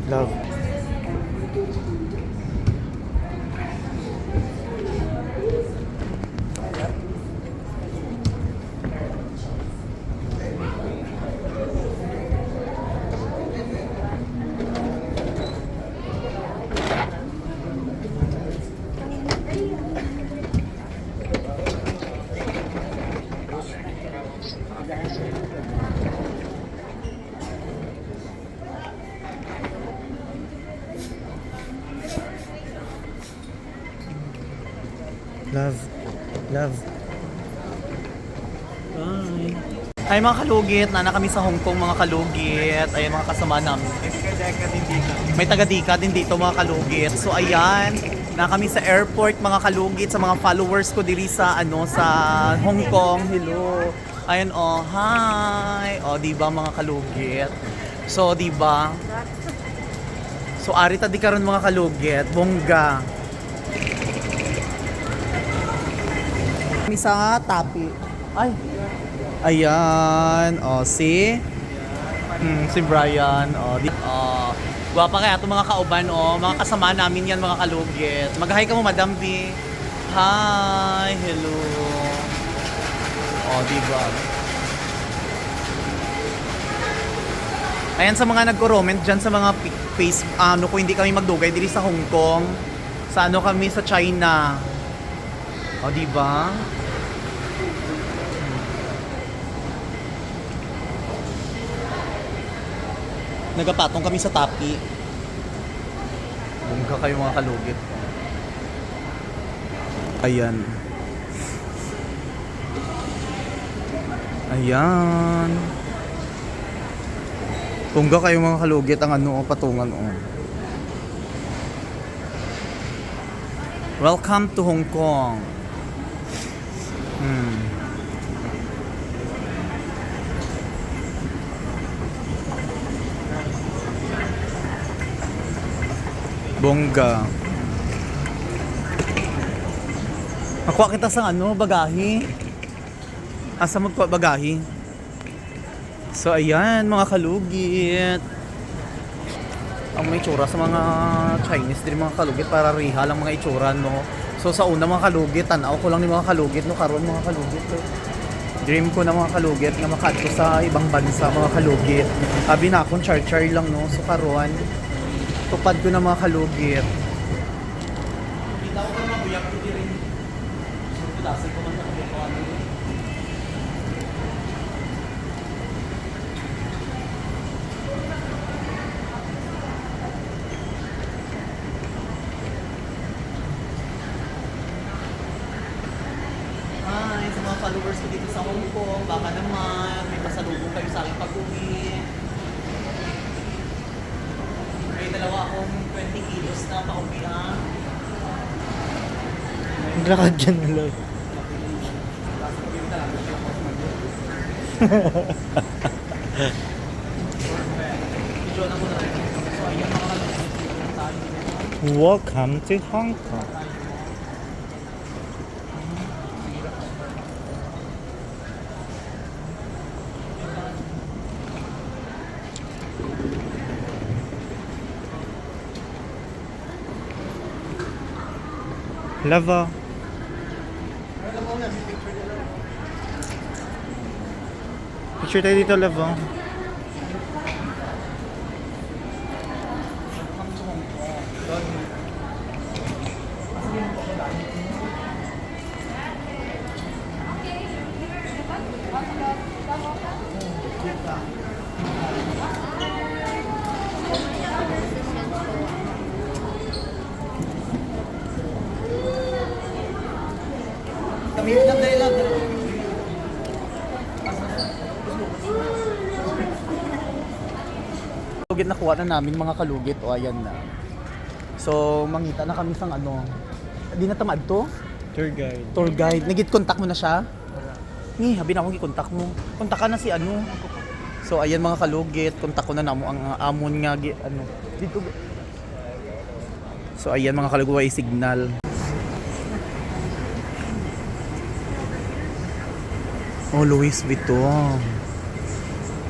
Love. Love. Love. Bye. Ay mga kalugit, na kami sa Hong Kong mga kalugit. Ay mga kasama namin. May taga-Dika din dito mga kalugit. So ayan, na kami sa airport mga kalugit, sa mga followers ko diri sa sa Hong Kong. Hello. Ayan oh, hi. Oh, di ba mga kalugit? So di ba? So arita di karon mga kalugit, bongga. Kami sa Tapi. Ay. Ayan, oh si Brian, gwapa kaya itong mga kauban, mga kasama namin yan mga kalugit. Mag-hi ka mo, Madam B. Hi, hello. Diba? Ayan sa mga nagko-comment dyan sa mga face, kung hindi kami magdugay dito sa Hong Kong. Sa kami sa China. Diba? Nagapatong kami sa Tapi. Bungka kayo mga kalugit. Ayan. Ayan. Bungka kayo mga kalugit ang patungan Welcome to Hong Kong. Bongga. Makuha kita sa bagahe. Asa magkuha bagahe? So ayan mga kalugit. Ang may itsura sa mga Chinese din mga kalugit para riha lang mga itsura So sa una mga kalugit, tanaw ko lang ni mga kalugit karon mga kalugit. Dream ko na mga kalugit nga makadto sa ibang bansa mga kalugit. Sabi na akong char-char lang so karon tupad ko na mga kalugit. Kita ko na mabuyak ko din rin. Dasal ko man sa kabukuan. Hi, sa mga followers ko dito sa Hong Kong, baka naman may pasalubong kayo sa aking pag-uwi. Dalawa akong 20 kilos na pauwian. Maglakad dyan na lang. Welcome to Hong Kong. Lava. Picture tayo dito, Lava. Kami lang dahil lang. Kalugit na kuha na namin mga kalugit. Ayan na. So, mangita na kami sang Di na tamad to? Tour guide. Tour guide. Nagit-contact mo na siya? Habi na akong i-contact mo. Kontak ka na si So, ayan mga kalugit. Kontak ko na namo ang amon nga dito. So, ayan mga kalugit ay signal. Louis Vuitton.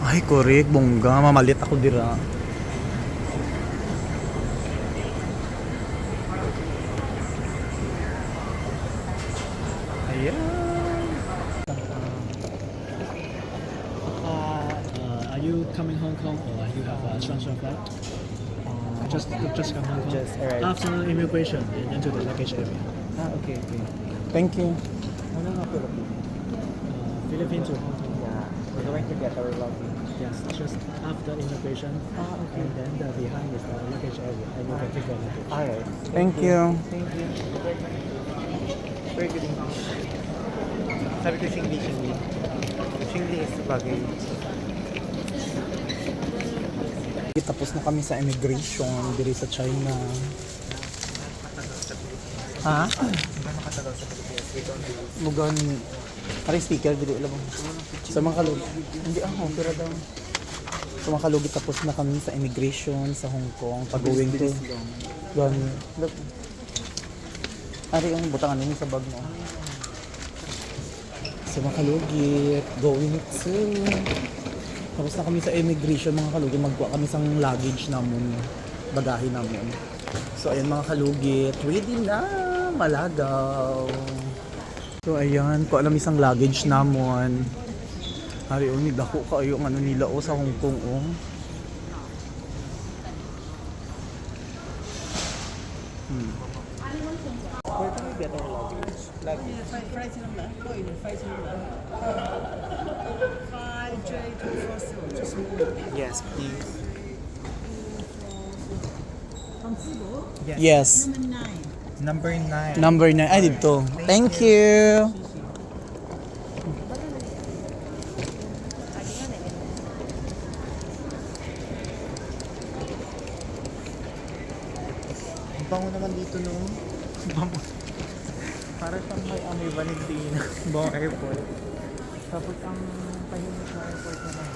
Ay, correct. Bongga. Mamalit ako dira. Are you coming Hong Kong or you have a transfer flight? Just come Hong Kong. Just arrived. After immigration and into the luggage area. Okay. Thank you. Ano nga Philippines? Philippines to Hong Kong. Yeah. We're going to get our luggage. Yes, just after immigration. Okay. And then the behind is the luggage area, and you can take your luggage. Alright. Thank you. Thank you. Very good English. Sabi ko Shingli. Shingli is luggage. Tapos na kami sa immigration diri sa China. Ha? Nakatagal sa Pilipinas. We don't do this. Mugan. Pare speaker dili lang. Sa mga kalugit. Hindi pero daw. Sa mga kalugit tapos na kami sa immigration sa Hong Kong. Pag-going to. Gan. Look. Ari ang butangan nini sa bag mo. Sa mga kalugit, going to. Tapos na kami sa immigration mga kalugit, magkuha kami sang luggage namon, bagahe namon. So ayan mga kalugit, ready na, malagaw. So ayan, kuha namin sang luggage namon. Hari ni dako kayo ang ano nila sa Hong Kong oh. Where can we get our luggage? Luggage. Yes, please. Yes. Number 9. Number 9. Ay, dito. Thank you. Ang bango naman dito no. Bango. Para siyang may amoy Valentina. Buong airport. Tapos ang tahimik na airport naman.